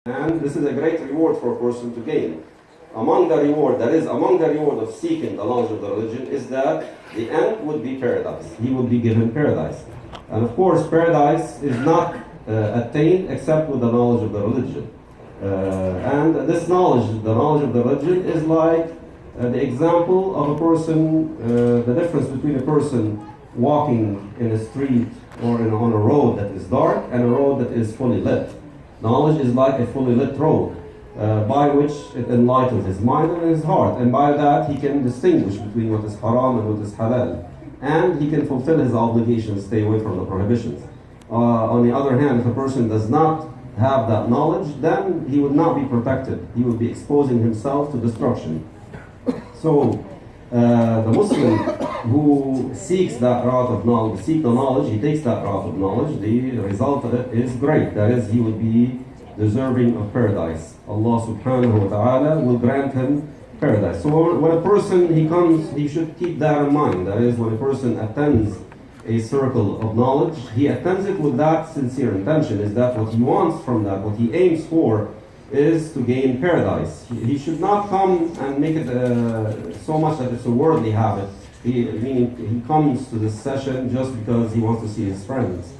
And this is a great reward for a person to gain. Among the reward of seeking the knowledge of the religion is that the end would be paradise. He would be given paradise. And of course, paradise is not attained except with the knowledge of the religion. And this knowledge, the knowledge of the religion, is like the example of a person, the difference between a person walking in a street or on a road that is dark and a road that is fully lit. Knowledge is like a fully lit road by which it enlightens his mind and his heart, and by that he can distinguish between what is haram and what is halal, and he can fulfill his obligations, stay away from the prohibitions. On the other hand, if a person does not have that knowledge, then he would not be protected. He would be exposing himself to destruction. So the Muslim who seeks that route of knowledge, he takes that route of knowledge, the result of it is great. That is, he would be deserving of paradise. Allah subhanahu wa ta'ala will grant him paradise. So when a person, he should keep that in mind. That is, when a person attends a circle of knowledge, he attends it with that sincere intention, is that what he wants from that, what he aims for, is to gain paradise. He should not come and make it so much that it's a worldly habit. Meaning he comes to this session just because he wants to see his friends.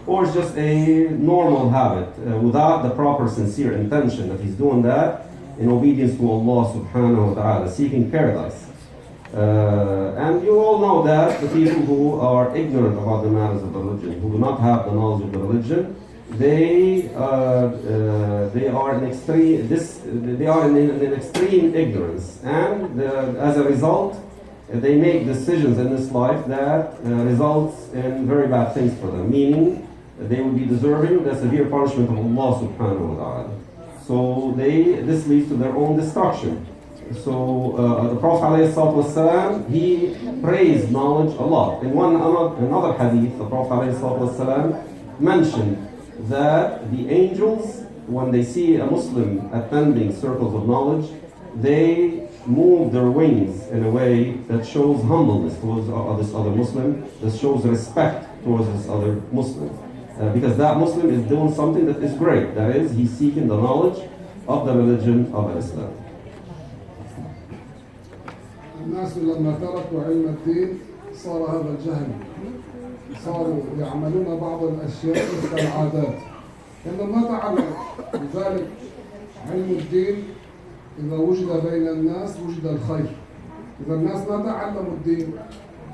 Or it's just a normal habit without the proper sincere intention that he's doing that in obedience to Allah subhanahu wa ta'ala, seeking paradise. And you all know that the people who are ignorant about the matters of the religion, who do not have the knowledge of the religion, they are in extreme ignorance, and as a result, they make decisions in this life that results in very bad things for them. Meaning, they will be deserving the severe punishment of Allah subhanahu wa ta'ala. So this leads to their own destruction. So the Prophet ﷺ, he praised knowledge a lot. In another hadith, the Prophet ﷺ mentioned that the angels, when they see a Muslim attending circles of knowledge, they move their wings in a way that shows humbleness towards this other Muslim, that shows respect towards this other Muslim. Because that Muslim is doing something that is great. That is, he's seeking the knowledge of the religion of Islam. الناس لما تركوا علم الدين صار هذا الجهل، صاروا يعملون بعض الأشياء مثل العادات لأنهم ما تعلموا. لذلك علم الدين إذا وجد بين الناس وجد الخير. إذا الناس ما تعلموا الدين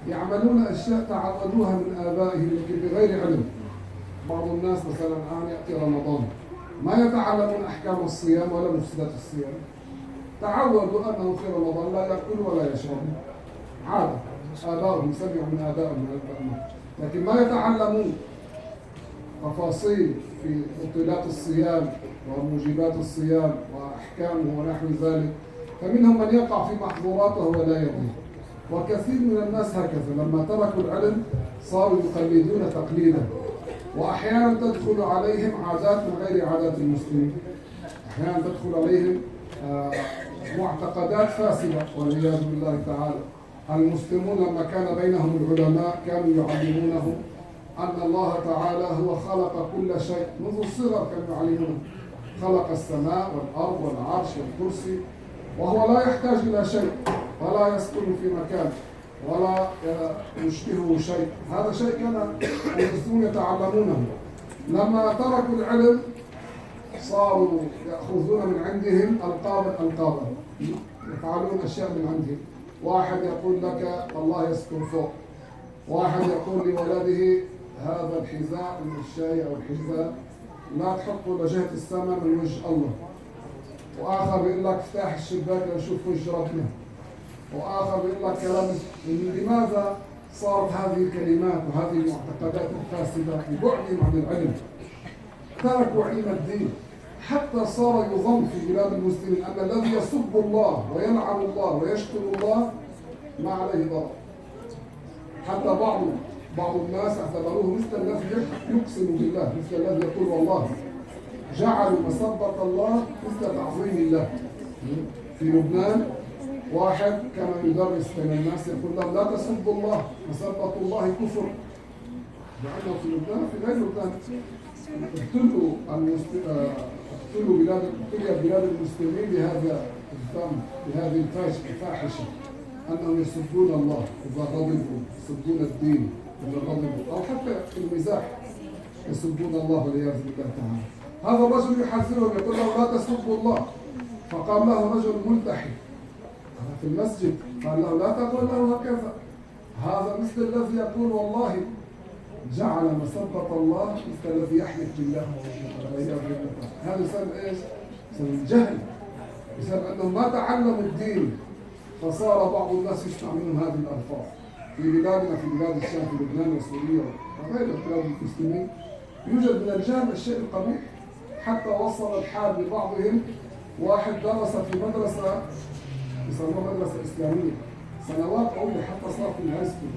يعملون أشياء تعودوها من آبائهم لكن بغير علم. بعض الناس مثلا الآن يأتي رمضان ما يتعلمون أحكام الصيام ولا مفسدات الصيام. تعودوا أنه في رمضان لا يأكلوا ولا يشربوا. عادة آبائهم سمعوا من آبائهم لكن ما يتعلمون تفاصيل في مبطلات الصيام وموجبات الصيام وأحكامه ونحو ذلك. فمنهم من يقع في محظوراته ولا يدري. وكثير من الناس هكذا لما تركوا العلم صاروا يقلدون تقليدا. وأحيانا تدخل عليهم عادات من غير عادات المسلمين. أحيانا تدخل عليهم معتقدات فاسدة والعياذ بالله تعالى. المسلمون لما كان بينهم العلماء كانوا يعلمونهم أن الله تعالى هو خلق كل شيء منذ الصغر. كانوا يعلمون خلق السماء والأرض والعرش والكرسي وهو لا يحتاج إلى شيء ولا يسكن في مكان ولا يشبهه شيء. هذا شيء كان المسلمون يتعلمونه. لما تركوا العلم صاروا يأخذون من عندهم ألقابا يفعلون أشياء من عندهم. واحد يقول لك الله يسكن فوق، واحد يقول لولده هذا الحذاء من الشاي أو الحذاء لا تحطه لجهة السماء من وجه الله، وآخر يقول لك افتح الشباك لنشوف وجه ربنا، وآخر يقول لك كلام. لماذا صارت هذه الكلمات وهذه المعتقدات الفاسدة ببعدهم عن العلم؟ تركوا علم الدين حتى صار يظن في بلاد المسلمين أن الذي يسب الله ويلعن الله ويشتم الله ما عليه ضرر. حتى بعض الناس اعتبروه مثل الذي يقسم بالله، مثل الذي يقول والله. جعلوا مسبة الله مثل تعظيم الله. في لبنان واحد كان يدرس بين الناس يقول لهم لا تسبوا الله، مسبة الله كفر. لأنه في لبنان في غير لبنان اقتلوا ابتلي بلاد المسلمين بهذا الذنب، بهذه الفاحشة، أنهم يسبون الله إذا غضبوا، يسبون الدين إذا غضبوا، أو حتى في المزاح يسبون الله والعياذ بالله تعالى. هذا الرجل يحذرهم يقول له لا تسبوا الله، فقام له رجل ملتحي في المسجد قال له لا تقول له هكذا، هذا مثل الذي يقول والله جعل مسبة الله مثل الذي يحلف بالله والعياذ بالله. هذا بسبب ايش؟ بسبب الجهل، بسبب انهم ما تعلموا الدين، فصار بعض الناس يسمع منهم هذه الالفاظ. في بلادنا، في بلاد الشام، في لبنان وسوريا وغير بلاد المسلمين يوجد من الجهل الشيء القبيح، حتى وصل الحال ببعضهم. واحد درس في مدرسة يسموها مدرسة إسلامية سنوات طويلة حتى صار في الهاي سكول،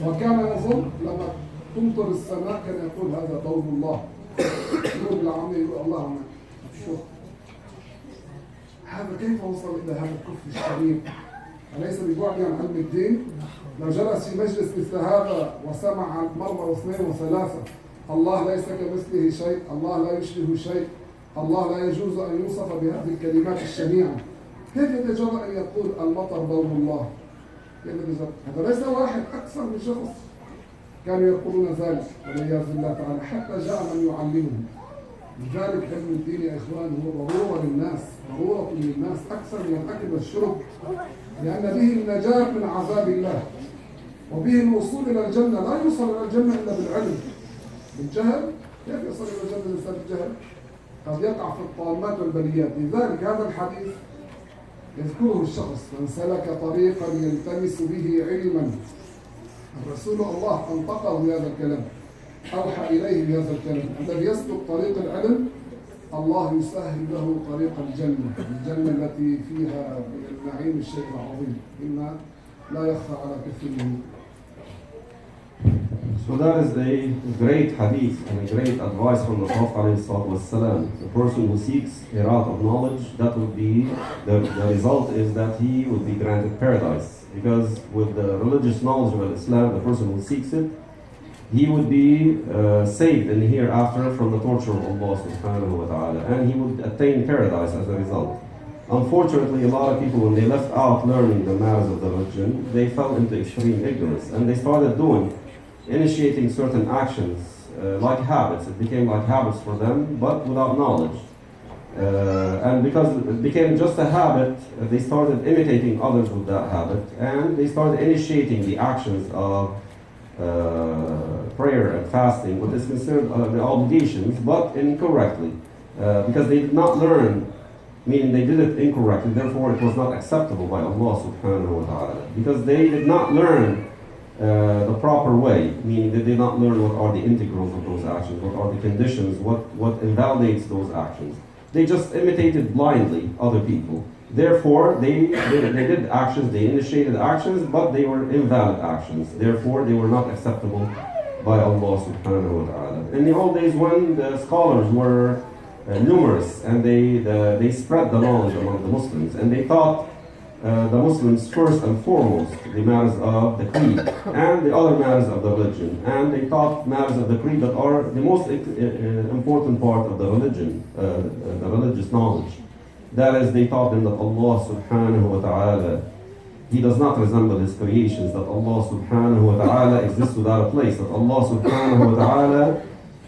وكان يظن لما تمطر السماء كان يقول هذا دور الله، يقول بالعامية يقول الله عنا. شوف هذا كيف وصل إلى هذا الكفر الشرير؟ أليس ببعد عن علم الدين؟ لو جلس في مجلس مثل هذا وسمع مرة واثنين وثلاثة الله ليس كمثله شيء، الله لا يشبه شيء، الله لا يجوز أن يوصف بهذه الكلمات الشنيعة، كيف يتجرأ أن يقول المطر دور الله؟ كيف يتجرأ؟ هذا ليس واحد، أكثر من شخص كانوا يقولون ذلك والعياذ بالله تعالى، حتى جاء من يعلمهم. لذلك علم الدين يا إخوان هو ضرورة للناس، ضرورة للناس أكثر من الأكل والشرب، لأن به النجاة من عذاب الله وبه الوصول إلى الجنة. لا يوصل إلى الجنة إلا بالعلم. بالجهل كيف يصل إلى الجنة الإنسان بالجهل؟ قد يقع في الطامات والبليات. لذلك هذا الحديث يذكره الشخص من سلك طريقا يلتمس به علما، الرسول الله أنطقه بهذا الكلام، أوحى إليه بهذا الكلام، الذي يسلك طريق العلم الله يسهل له طريق الجنة، الجنة التي فيها النعيم الشيء العظيم مما لا يخفى على كثير. So that is a great hadith and a great advice from the Prophet ﷺ. The person who seeks irat of knowledge, that would be, the result is that he would be granted paradise. Because with the religious knowledge of Islam, the person who seeks it, he would be saved in the hereafter from the torture of Allah subhanahu wa ta'ala. And he would attain paradise as a result. Unfortunately, a lot of people, when they left out learning the matters of the religion, they fell into extreme ignorance. And they started initiating certain actions like habits. It became like habits for them, but without knowledge. And because it became just a habit, they started imitating others with that habit, and they started initiating the actions of prayer and fasting, what is considered the obligations, but incorrectly. Because they did not learn, meaning they did it incorrectly, therefore it was not acceptable by Allah subhanahu wa ta'ala. Because they did not learn the proper way, meaning they did not learn what are the integrals of those actions, what are the conditions, what invalidates those actions. They just imitated blindly other people. Therefore, they did actions, they initiated actions, but they were invalid actions. Therefore, they were not acceptable by Allah subhanahu wa ta'ala. In the old days when the scholars were numerous and they spread the knowledge among the Muslims, and they taught the Muslims first and foremost the matters of the creed and the other matters of the religion, and they taught matters of the creed that are the most important part of the religion, the religious knowledge. That is, they taught them that Allah subhanahu wa ta'ala, He does not resemble His creations, that Allah subhanahu wa ta'ala exists without a place, that Allah subhanahu wa ta'ala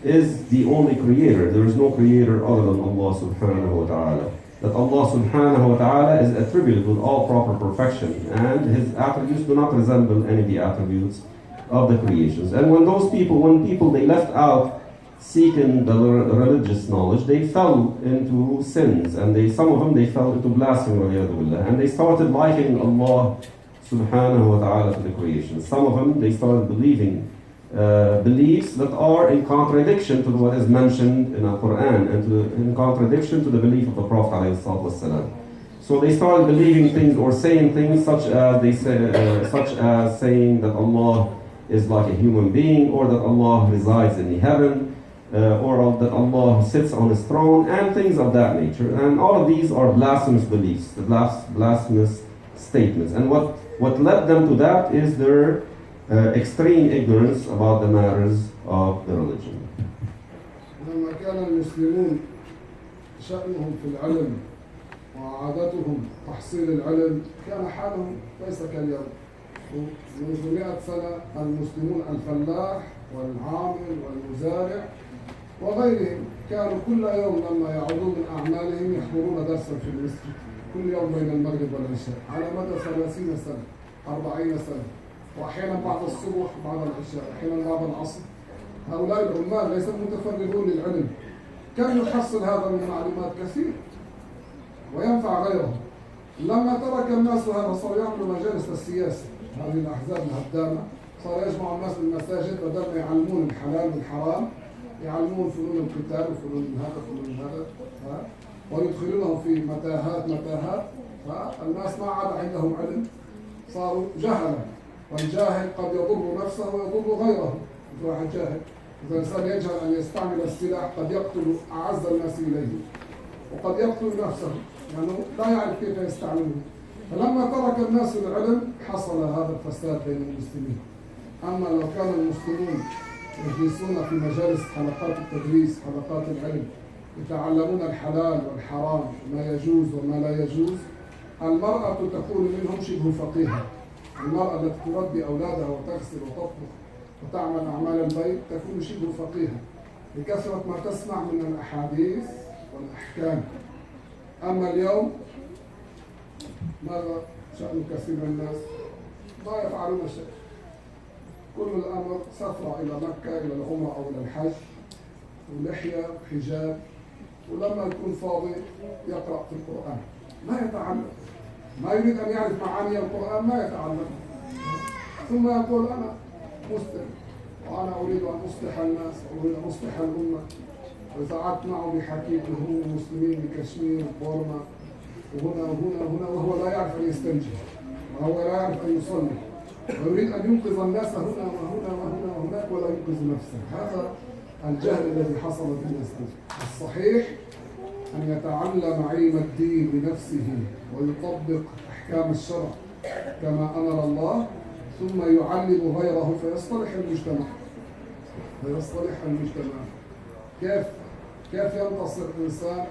is the only creator. There is no creator other than Allah subhanahu wa ta'ala. That Allah subhanahu wa ta'ala is attributed with all proper perfection, and His attributes do not resemble any of the attributes of the creations. And when people they left out seeking the religious knowledge, they fell into sins, and some of them they fell into blasphemy, and they started likening Allah subhanahu wa ta'ala to the creation. Some of them they started believing beliefs that are in contradiction to what is mentioned in the Quran, and in contradiction to the belief of the Prophet ﷺ. So they started believing things or saying things such as saying that Allah is like a human being, or that Allah resides in the heaven, or that Allah sits on His throne, and things of that nature. And all of these are blasphemous beliefs, the blasphemous statements. And what led them to that is their extreme ignorance about the matters of the religion. لما كان المسلمون شأنهم في العلم وعادتهم تحصيل العلم كان حالهم ليس كاليوم. منذ 100 سنة المسلمون الفلاح والعامل والمزارع وغيرهم كانوا كل يوم لما يعودون من أعمالهم يحضرون درسا في المسجد كل يوم بين المغرب والعشاء على مدى 30 سنة 40 سنة، وأحيانا بعد الصبح بعد العشاء أحيانا بعد العصر. هؤلاء العمال ليسوا متفرغون للعلم، كان يحصل هذا من معلومات كثير وينفع غيره. لما ترك الناس هذا صاروا يعملوا مجالس السياسة، هذه الأحزاب الهدامة صار يجمع الناس بالمساجد بدل ما يعلمون الحلال والحرام يعلمون فنون القتال وفنون هذا فنون هذا ويدخلونهم في متاهات فالناس ما عاد عندهم علم، صاروا جهلا، والجاهل قد يضر نفسه ويضر غيره. واحد جاهل إذا الإنسان يجهل أن يستعمل السلاح قد يقتل أعز الناس إليه وقد يقتل نفسه لأنه لا يعرف كيف يستعمله. فلما ترك الناس العلم حصل هذا الفساد بين المسلمين. أما لو كان المسلمون يجلسون في مجالس حلقات التدريس حلقات العلم يتعلمون الحلال والحرام ما يجوز وما لا يجوز، المرأة تكون منهم شبه فقيهة. المرأة التي تربي أولادها وتغسل وتطبخ وتعمل أعمال البيت تكون شبه فقيهة بكثرة ما تسمع من الأحاديث والأحكام. أما اليوم ماذا شأن كثير من الناس؟ ما يفعلون شيء، كل الأمر سفر إلى مكة إلى العمرة أو إلى الحج ولحية وحجاب، ولما يكون فاضي يقرأ في القرآن ما يتعلم، ما يريد أن يعرف معاني القرآن ما يتعلم، ثم يقول أنا مسلم وأنا أريد أن أصلح الناس وأريد أن أصلح الأمة. وإذا عدت معه بحكيم هم مسلمين بكشمير وبورما وهنا وهنا وهنا وهو لا يعرف أن يستنجي وهو لا يعرف أن يصلي ويريد أن ينقذ الناس هنا وهنا وهنا وهناك ولا ينقذ نفسه. هذا الجهل الذي حصل في الناس. الصحيح أن يتعلم علم الدين بنفسه ويطبق أحكام الشرع كما أمر الله، ثم يعلم غيره فيصطلح المجتمع. كيف ينتصر إنسان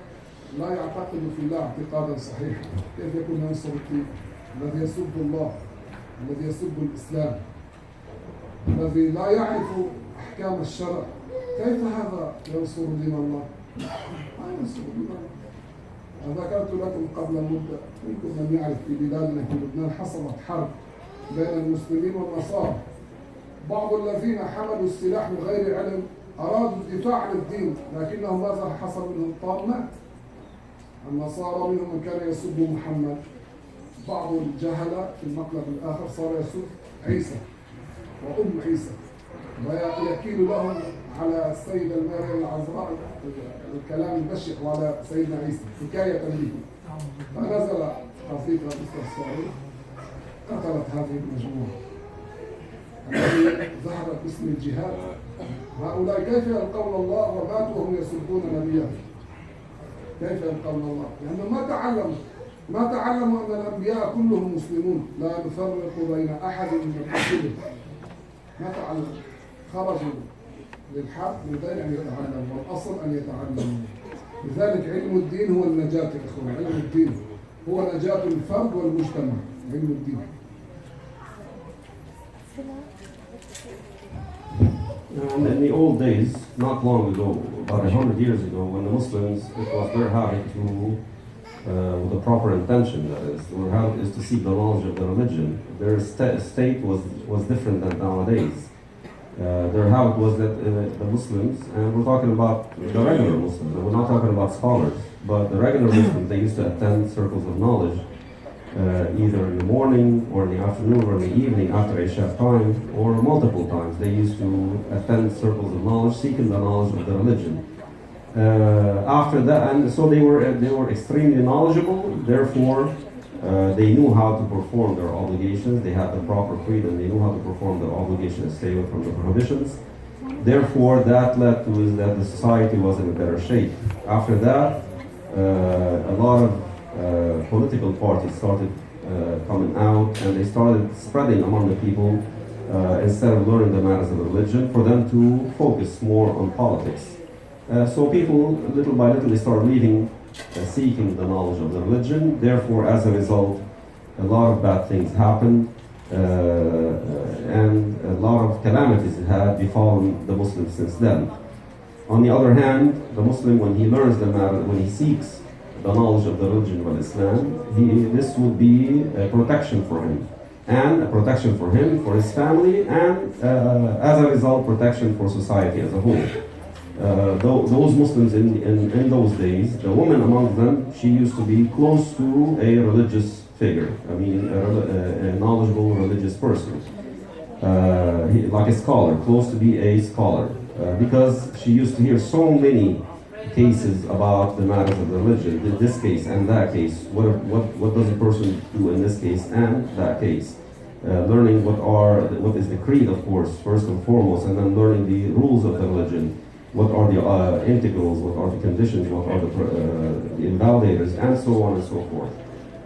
لا يعتقد في الله اعتقادا صحيحا؟ كيف يكون ينصر الدين الذي يسب الله، الذي يسب الإسلام، الذي لا يعرف أحكام الشرع؟ كيف هذا ينصر دين الله؟ ما ينصر دين الله. ذكرت لكم قبل مدة منكم من يعرف في بلادنا في لبنان حصلت حرب بين المسلمين والنصارى. بعض الذين حملوا السلاح من غير علم أرادوا الدفاع عن الدين، لكنه ماذا حصل منهم؟ طامات. النصارى منهم من كان يسب محمد، بعض الجهلة في المقلب الآخر صار يسب عيسى وأم عيسى ويكيل لهم على السيدة المريم العذراء الكلام البشع وعلى سيدنا عيسى حكاية به. فنزل قصيدة مصر الصعيد قتلت هذه المجموعة التي ظهرت باسم الجهاد. هؤلاء كيف يلقون الله وماتوا وهم يسبون نبيه؟ كيف يلقون الله؟ لأنهم ما تعلموا أن الأنبياء كلهم مسلمون لا نفرق بين أحد من رسله. ما تعلموا، خرجوا للحق من غير أن يتعلموا، والأصل أن يتعلموا. لذلك علم الدين هو النجاة يا إخوان. علم الدين هو نجاة الفرد والمجتمع. علم الدين. In the old days, not long ago, about 100 years ago, when the Muslims, it was their habit to, with the proper intention, that is, their habit is to seek the knowledge of the religion. Their state was different than nowadays. Their habit was that the Muslims, and we're talking about the regular Muslims, we're not talking about scholars, but the regular Muslims, they used to attend circles of knowledge, either in the morning or in the afternoon or in the evening after Isha time, or multiple times. They used to attend circles of knowledge, seeking the knowledge of the religion. After that, and so they were extremely knowledgeable. Therefore, they knew how to perform their obligations. They had the proper freedom. They knew how to perform their obligations, stay away from the prohibitions. Therefore, that led to is that the society was in a better shape. After that, a lot of political parties started coming out, and they started spreading among the people instead of learning the matters of religion, for them to focus more on politics. So people, little by little, they started leaving seeking the knowledge of the religion. Therefore, as a result, a lot of bad things happened, and a lot of calamities have befallen the Muslims since then. On the other hand, the Muslim, when he learns the matter, when he seeks the knowledge of the religion of Islam, this would be a protection for him, and a protection for him, for his family, and as a result, protection for society as a whole. Those Muslims in those days, the woman among them, she used to be close to a religious figure, I mean a knowledgeable religious person, like a scholar, close to be a scholar, because she used to hear so many cases about the matters of religion, in this case and that case, what does a person do in this case and that case, learning what is the creed, of course, first and foremost, and then learning the rules of the religion, what are the integrals, what are the conditions, what are the invalidators, and so on and so forth.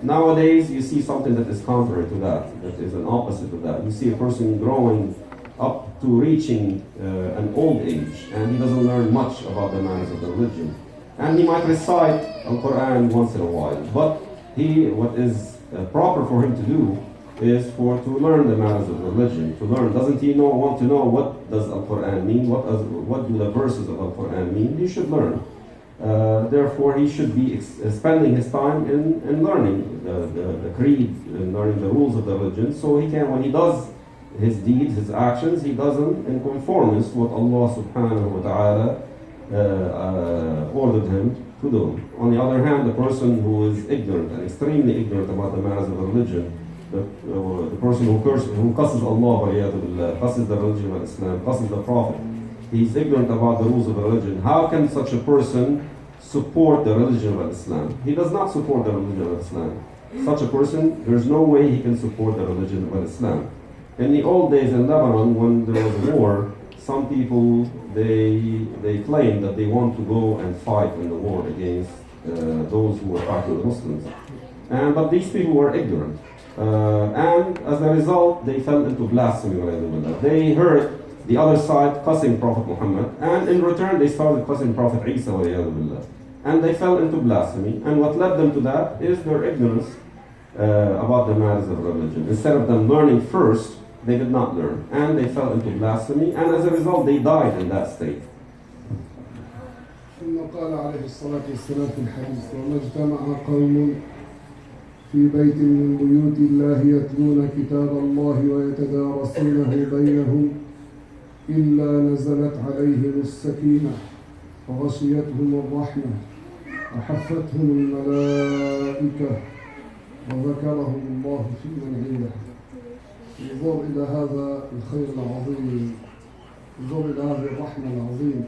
Nowadays, you see something that is contrary to that, that is an opposite of that. You see a person growing up to reaching an old age, and he doesn't learn much about the matters of the religion. And he might recite Al-Quran once in a while, but what is proper for him to do is to learn the matters of religion, to learn. Doesn't he want to know what does Al-Quran mean, what do the verses of Al-Quran mean? He should learn. Therefore, he should be spending his time in learning the creed, and learning the rules of the religion, so he can, when he does his deeds, his actions, he does them in conformance with what Allah subhanahu wa ta'ala ordered him to do. On the other hand, the person who is ignorant and extremely ignorant about the matters of the religion, the person who cusses Allah, cusses the religion of Islam, cusses the Prophet, he's ignorant about the rules of the religion. How can such a person support the religion of Islam? He does not support the religion of Islam. Such a person, there's no way he can support the religion of Islam. In the old days in Lebanon, when there was a war, some people, they claimed that they want to go and fight in the war against those who were fighting the Muslims. But these people were ignorant. And as a result, they fell into blasphemy. They heard the other side cussing Prophet Muhammad, and in return they started cussing Prophet Isa, and they fell into blasphemy. And what led them to that is their ignorance about the matters of religion. Instead of them learning first, they did not learn, and they fell into blasphemy, and as a result they died in that state. ثم قال عليه الصلاة والسلام في الحديث: وما اجتمع قوم في بيت من بيوت الله يتلون كتاب الله ويتدارسونه بينهم إلا نزلت عليهم السكينة وغشيتهم الرحمة وحفتهم الملائكة وذكرهم الله في من عنده. انظر إلى هذا الخير العظيم، انظر إلى هذه الرحمة العظيمة.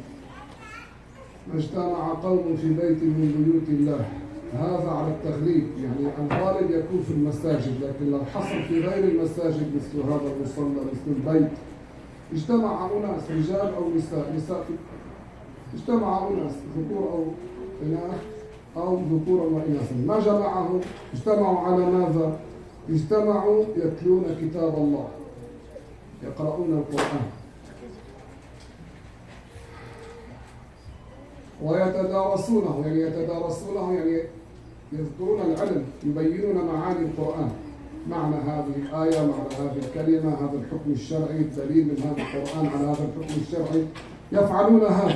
ما اجتمع قوم في بيت من بيوت الله، هذا على التغليب، يعني الغالب يكون في المساجد، لكن لو حصل في غير المساجد مثل هذا المصلى، مثل البيت، اجتمع أناس رجال أو نساء اجتمع أناس ذكور أو إناث أو ذكورا وإناثا، ما جمعهم، اجتمعوا على ماذا؟ اجتمعوا يتلون كتاب الله، يقرؤون القرآن، ويتدارسونه، يعني يذكرون العلم، يبينون معاني القرآن، معنى هذه الآية، معنى هذه الكلمة، هذا الحكم الشرعي، الدليل من هذا القرآن على هذا الحكم الشرعي، يفعلون هذا.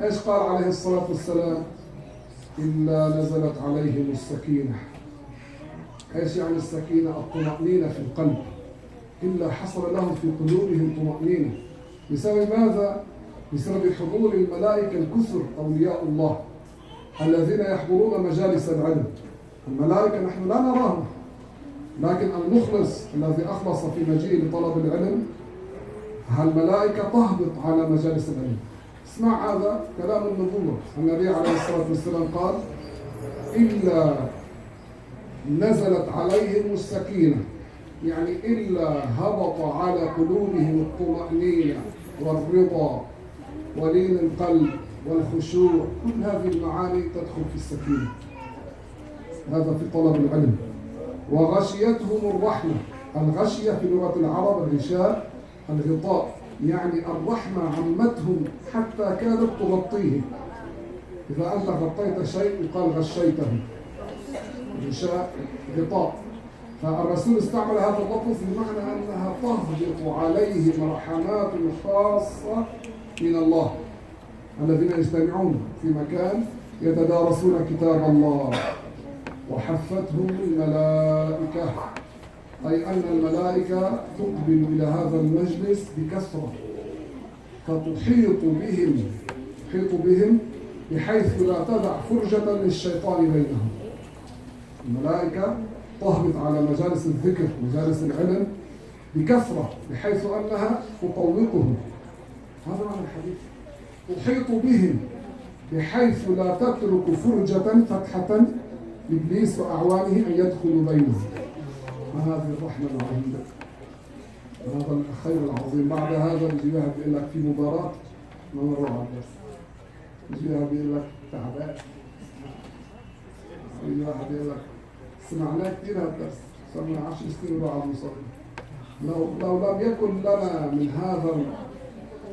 ايش قال عليه الصلاة والسلام؟ إلا نزلت عليهم السكينة. ايش يعني السكينة؟ الطمأنينة في القلب. إلا حصل لهم في قلوبهم طمأنينة. بسبب ماذا؟ بسبب حضور الملائكة الكثر أولياء الله الذين يحضرون مجالس العلم. الملائكة نحن لا نراهم، لكن المخلص الذي أخلص في مجيء لطلب العلم، الملائكة تهبط على مجالس العلم. اسمع هذا كلام النبوة. النبي عليه الصلاة والسلام قال: إلا نزلت عليهم السكينة، يعني إلا هبط على قلوبهم الطمأنينة والرضا ولين القلب والخشوع. كل هذه المعاني تدخل في السكينة. هذا في طلب العلم. وغشيتهم الرحمة. الغشية في لغة العرب الغشاء، الغطاء، يعني الرحمة عمتهم حتى كادت تغطيهم. إذا أنت غطيت شيء يقال غشيته، غشاء غطاء. فالرسول استعمل هذا اللفظ بمعنى أنها تهبط عليهم رحمات خاصة من الله، الذين يجتمعون في مكان يتدارسون كتاب الله. وحفتهم الملائكة، أي أن الملائكة تقبل إلى هذا المجلس بكثرة، فتحيط بهم بحيث لا تدع فرجة للشيطان بينهم. الملائكة تهبط على مجالس الذكر، مجالس العلم بكثرة، بحيث أنها تطوقهم. هذا معنى الحديث، تحيط بهم بحيث لا تترك فرجة فتحة لإبليس وأعوانه أن يدخلوا بينهم. ما هذه الرحمة العظيمة، هذا الخير العظيم. بعد هذا بيجي واحد بيقول لك في مباراة ما نروح على الدرس، بيجي واحد بيقول لك تعبان، بيجي واحد بيقول لك سمعناه كثير هالدرس، صار لنا 10 سنين نروح على المصلي. لو لم يكن لنا من هذا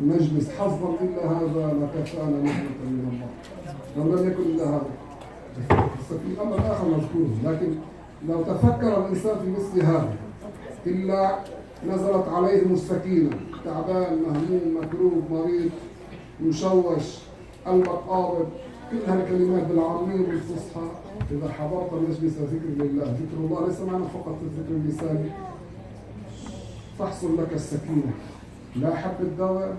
المجلس حظا إلا هذا لكفانا نعمة من الله. لو لم يكن إلا هذا. في أمر آخر مذكور، لكن لو تفكر الإنسان في مثل هذا إلا نزلت عليهم السكينة، تعبان مهموم مكروب مريض مشوش قلبك قابض، كل هالكلمات بالعامية والفصحى. إذا حضرت مجلس ذكر لله، ذكر الله ليس معنى فقط الذكر اللساني، تحصل لك السكينة، لا حب الدواء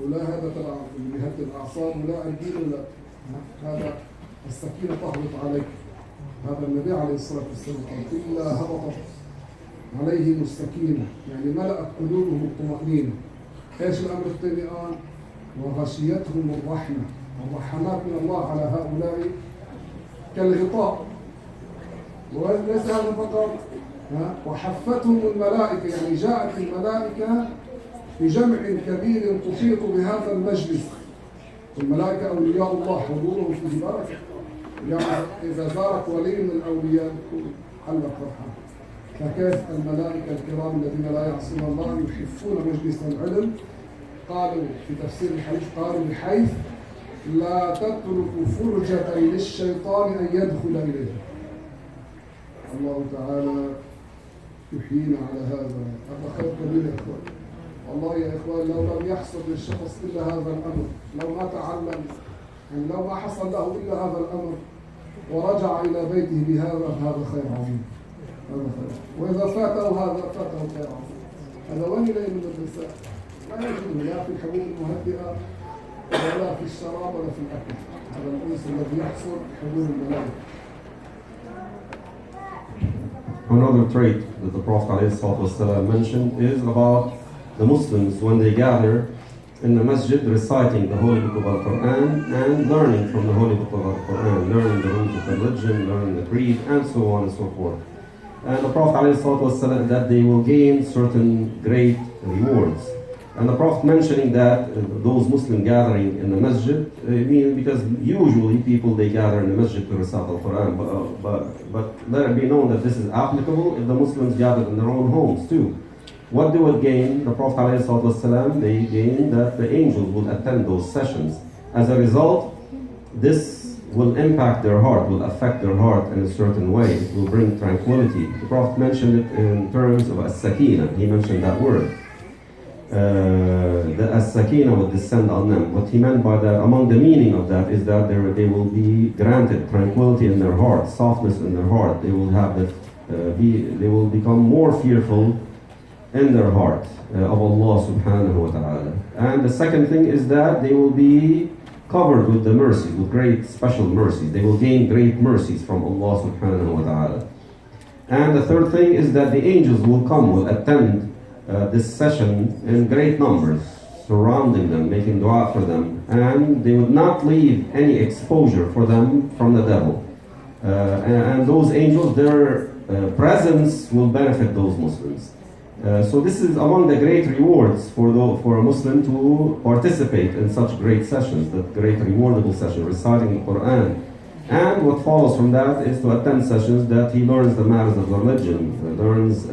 ولا هذا تبع بهد الأعصاب ولا أرجيل ولا هذا، السكينة تهبط عليك. هذا النبي عليه الصلاة والسلام قال إلا هبطت عليهم السكينة، يعني ملأت قلوبهم الطمأنينة. إيش الأمر الثاني قال؟ وغشيتهم الرحمة، والرحمات من الله على هؤلاء كالغطاء. وليس هذا فقط، وحفتهم الملائكة، يعني جاءت الملائكة بجمع كبير تحيط بهذا المجلس. الملائكة أولياء الله، حضورهم فيه بركة، يعني إذا زارك ولي من الأولياء حلت فرحة. فكيف الملائكة الكرام الذين لا يعصون الله يحفون مجلس العلم؟ قالوا في تفسير الحديث، قالوا بحيث لا تترك فرجة للشيطان أن يدخل إليه. الله تعالى يحيينا على هذا خير كبير يا إخوان. والله يا إخوان لو لم يحصل للشخص إلا هذا الأمر، لو ما تعلم، يعني لو ما حصل له إلا هذا الأمر ورجع إلى بيته بهذا، هذا خير عظيم، هذا خير. وإذا فاته هذا فاته خير عظيم. هذا وين إليه من النساء؟ لا يجوز لا في الحبوب المهدئة ولا في الشراب ولا في الأكل. هذا الأنس الذي يحصل حضور الملائكة. Another trait that the Prophet ﷺ mentioned is about the Muslims when they gather in the masjid reciting the Holy Book of Al-Quran and learning from the Holy Book of Al-Quran, learning the rules of religion, learning the creed, and so on and so forth. And the Prophet ﷺ that they will gain certain great rewards. And the Prophet mentioning that those Muslim gathering in the masjid, because usually people they gather in the masjid to recite the Quran, but let it be known that this is applicable if the Muslims gather in their own homes too. What they will gain, the Prophet ﷺ, they gain that the angels will attend those sessions. As a result, this will impact their heart, will affect their heart in a certain way. It will bring tranquility. The Prophet mentioned it in terms of as-sakina. He mentioned that word. The as-sakina will descend on them. What he meant by that, among the meaning of that, is that they will be granted tranquility in their heart, softness in their heart. They will have that, they will become more fearful in their heart of Allah subhanahu wa ta'ala. And the second thing is that they will be covered with the mercy, with great special mercies. They will gain great mercies from Allah subhanahu wa ta'ala. And the third thing is that the angels will come, will attend this session in great numbers, surrounding them, making dua for them, and they would not leave any exposure for them from the devil. And those angels, their presence will benefit those Muslims. So this is among the great rewards for a Muslim to participate in such great sessions, that great rewardable session, reciting the Quran. And what follows from that is to attend sessions that he learns the matters of religion, learns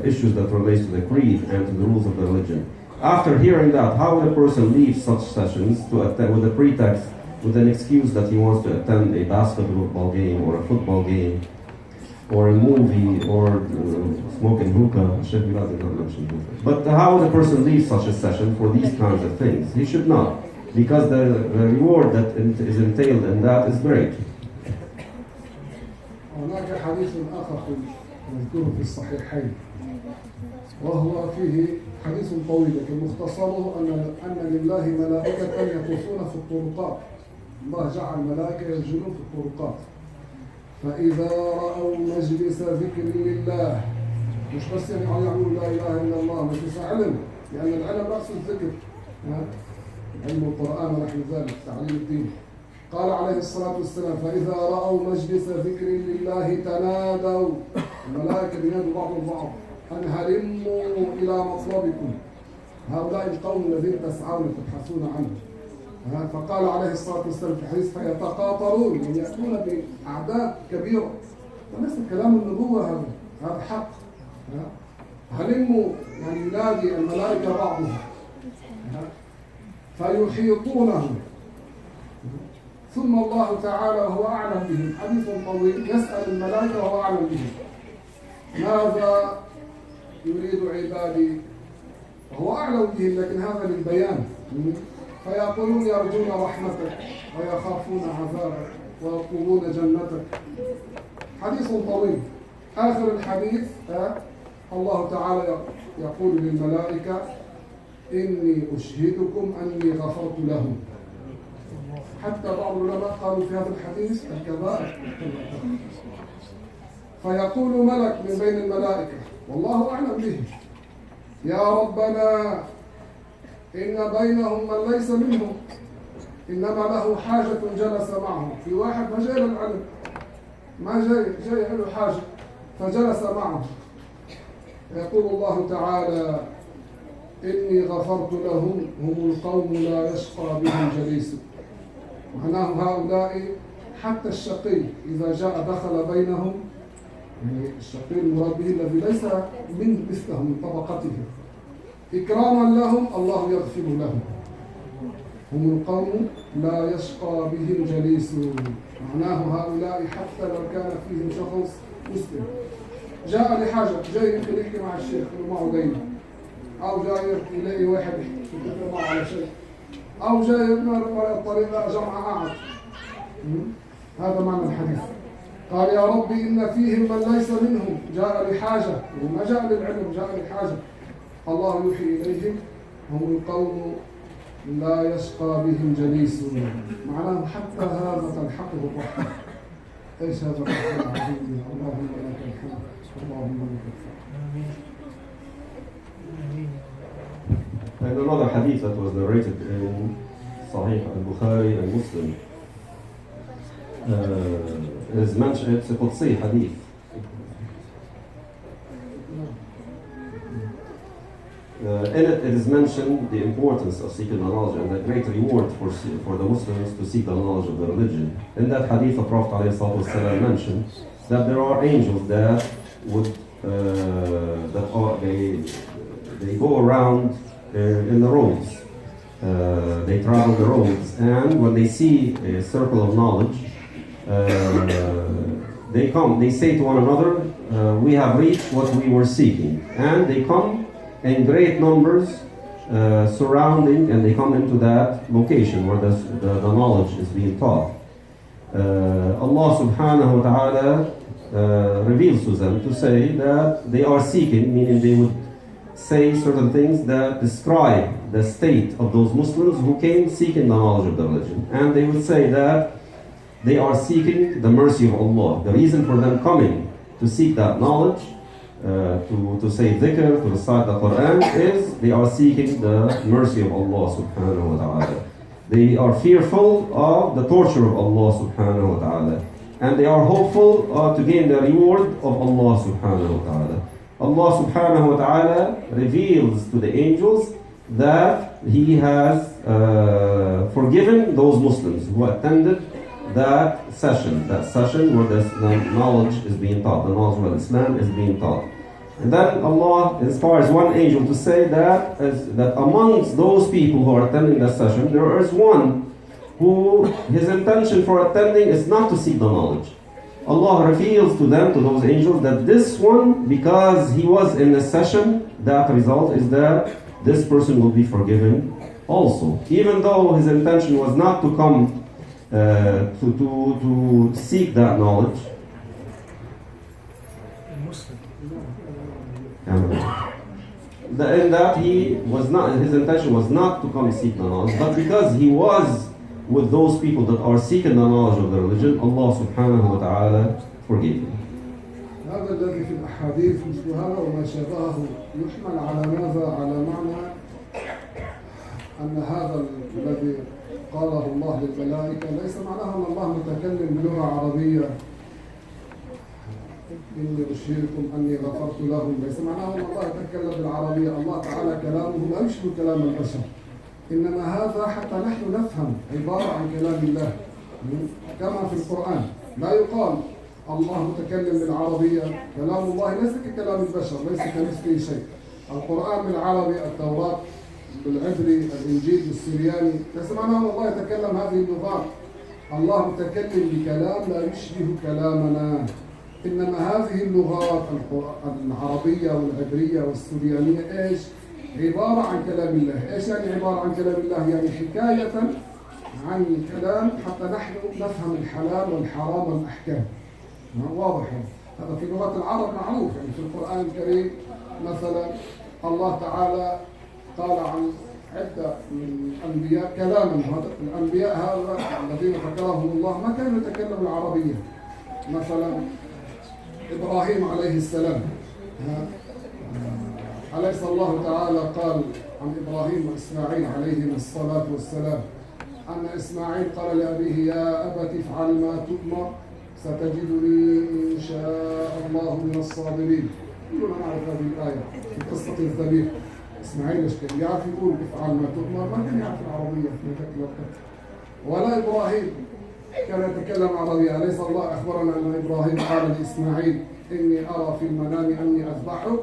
issues that relate to the creed and to the rules of the religion. After hearing that, how would a person leave such sessions to attend with the pretext with an excuse that he wants to attend a basketball game or a football game or a movie or smoking hookah. Sheikh Bلال did not mention hookah. But how the person leaves such a session for these kinds of things? He should not, because the reward that is entailed in that is great. هناك حديث آخر مذكور في الصحيحين وهو فيه حديث طويل لكن مختصره أن لله ملائكة يطوفون في الطرقات. الله جعل ملائكة يسجدون في الطرقات، فإذا رأوا مجلس ذكر لله، مش بس يعني يقولوا لا إله إلا الله، مجلس علم، لأن العلم رأس الذكر، علم القرآن ونحو ذلك، تعليم الدين. قال عليه الصلاة والسلام: فإذا رأوا مجلس ذكر لله تنادوا، الملائكة بينادوا بعض البعض أن هلموا إلى مطلبكم، هؤلاء القوم الذين تسعون تبحثون عنه. فقال عليه الصلاة والسلام في الحديث: فيتقاطرون، يعني يأتون بأعداد كبيرة. وليس كلام النبوة، هذا حق. هلموا يعني ينادي الملائكة بعضهم، فيحيطونه، ثم الله تعالى وهو أعلم بهم، حديث طويل، يسأل الملائكة وهو أعلم بهم: ماذا يريد عبادي؟ وهو أعلم بهم، لكن هذا للبيان. فيقولون: يرجون رحمتك ويخافون عذابك ويطلبون جنتك. حديث طويل. آخر الحديث الله تعالى يقول للملائكة: إني أشهدكم أني غفرت لهم. حتى بعض العلماء قالوا في هذا الحديث الكبائر. فيقول ملك من بين الملائكة والله أعلم به: يا ربنا إن بينهم من ليس منهم، إنما له حاجة جلس معهم. في واحد ما جاي للعلم، ما جاي له حاجة فجلس معهم. يقول الله تعالى: إني غفرت لهم، هم القوم لا يشقى بهم جليسهم. معناه هؤلاء حتى الشقي إذا جاء دخل بينهم، يعني الشقي المراد به الذي ليس من مثلهم من طبقته، إكراما لهم الله يغفر لهم. هم القوم لا يشقى بهم جليسهم. معناه هؤلاء حتى لو كان فيهم شخص مسلم جاء لحاجة، جاي يمكن يحكي مع الشيخ ومعه دين، أو جاي يلاقي واحد يتكلم معه على شيء، أو جاي يمر الطريق جمعة قاعد. هذا معنى الحديث. قال: يا ربي إن فيهم من ليس منهم، جاء لحاجة، وما جاء للعلم، جاء لحاجة. الله يوحي إليهم: هم القوم لا يشقى بهم جليسهم. معناه حتى هذا تلحقه الرحمة. ايش هذا الرحمة العظيم؟ اللهم لك الحمد، اللهم لك الحمد. And another hadith that was narrated in Sahih al-Bukhari and Muslim is mentioned, it's a Qudsi hadith. In it is mentioned the importance of seeking the knowledge and the great reward for the Muslims to seek the knowledge of the religion. In that hadith, the Prophet ﷺ mentioned that there are angels that would they go around in the roads. They travel the roads, and when they see a circle of knowledge, they say to one another, we have reached what we were seeking. And they come in great numbers surrounding, and they come into that location where the knowledge is being taught. Allah subhanahu wa ta'ala reveals to them to say that they are seeking, meaning they would say certain things that describe the state of those Muslims who came seeking the knowledge of the religion. And they would say that they are seeking the mercy of Allah. The reason for them coming to seek that knowledge, to say dhikr, to recite the Quran, is they are seeking the mercy of Allah subhanahu wa ta'ala. They are fearful of the torture of Allah subhanahu wa ta'ala. And they are hopeful to gain the reward of Allah subhanahu wa ta'ala. Allah subhanahu wa ta'ala reveals to the angels that He has forgiven those Muslims who attended that session where the knowledge is being taught, the knowledge of Islam is being taught. And then Allah inspires one angel to say that amongst those people who are attending that session, there is one who his intention for attending is not to seek the knowledge. Allah reveals to them, to those angels, that this one, because he was in a session, that result is that this person will be forgiven also. Even though his intention was not to come to seek that knowledge. In that he was not, his intention was not to come seek the knowledge, but because he was with those people that are seeking the knowledge of the religion, Allah subhanahu wa ta'ala forgave him. هذا الذي في الأحاديث مثل هذا وما شابهه يحمل على ماذا؟ على معنى أن هذا الذي قاله الله للملائكة ليس معناه أن الله متكلم بلغة عربية، إني أشهدكم أني غفرت لهم، ليس معناه أن الله يتكلم بالعربية. الله تعالى كلامه لا يشبه كلام البشر، إنما هذا حتى نحن نفهم عبارة عن كلام الله. كما في القرآن لا يقال الله متكلم بالعربية، كلام الله ليس ككلام البشر، ليس كمثله شيء. القرآن بالعربي، التوراة بالعبري، الإنجيل بالسرياني، ليس معناه أن الله يتكلم هذه اللغات. الله متكلم بكلام لا يشبه كلامنا، إنما هذه اللغات العربية والعبرية والسريانية إيش؟ عبارة عن كلام الله. إيش يعني عبارة عن كلام الله؟ يعني حكاية عن كلام حتى نحن نفهم الحلال والحرام والأحكام. واضح هذا في لغة العرب معروف. يعني في القرآن الكريم مثلا الله تعالى قال عن عدة من الأنبياء كلاما، الأنبياء هذا الذين ذكرهم الله ما كانوا يتكلموا العربية. مثلا إبراهيم عليه السلام، أليس الله تعالى قال عن إبراهيم وإسماعيل عليهم الصلاة والسلام أن إسماعيل قال لأبيه يا أبت افعل ما تؤمر ستجدني إن شاء الله من الصابرين. كلنا نعرف هذه الآية في قصة الذبيح. إسماعيل ايش كان يعرف يقول افعل ما تؤمر؟ ما كان يعرف العربية في ذاك الوقت. ولا إبراهيم كان يتكلم عربية. أليس الله أخبرنا أن إبراهيم قال لإسماعيل إني أرى في المنام أني أذبحك؟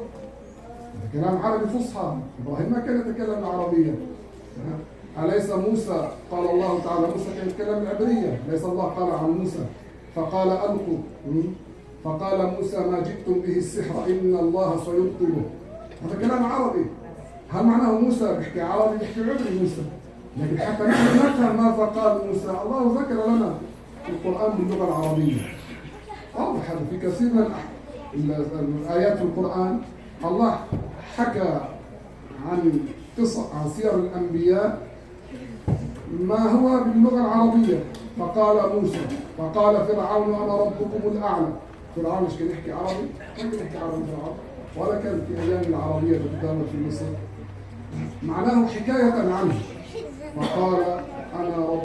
كلام عربي فصحى. إبراهيم ما كان يتكلم العربية. أليس موسى قال الله تعالى موسى كان يتكلم العبرية؟ ليس الله قال عن موسى فقال ألقوا، فقال موسى ما جئتم به السحر إن الله سيبطله. هذا كلام عربي. هل معناه موسى بيحكي عربي؟ بيحكي عبري موسى. لكن حتى نحن نفهم ماذا قال موسى، الله ذكر لنا في القرآن باللغة العربية. واضح هذا في كثير من الآيات في القرآن. الله حكى عن سير الأنبياء ما هو باللغة العربية. فقال موسى، فقال فرعون أنا ربكم الأعلى. فرعون مش كان يحكي عربي؟ ما كان يحكي عربي فرعون، ولا كان في أيام العربية تتداول في مصر. معناه حكاية عنه. وقال أنا رب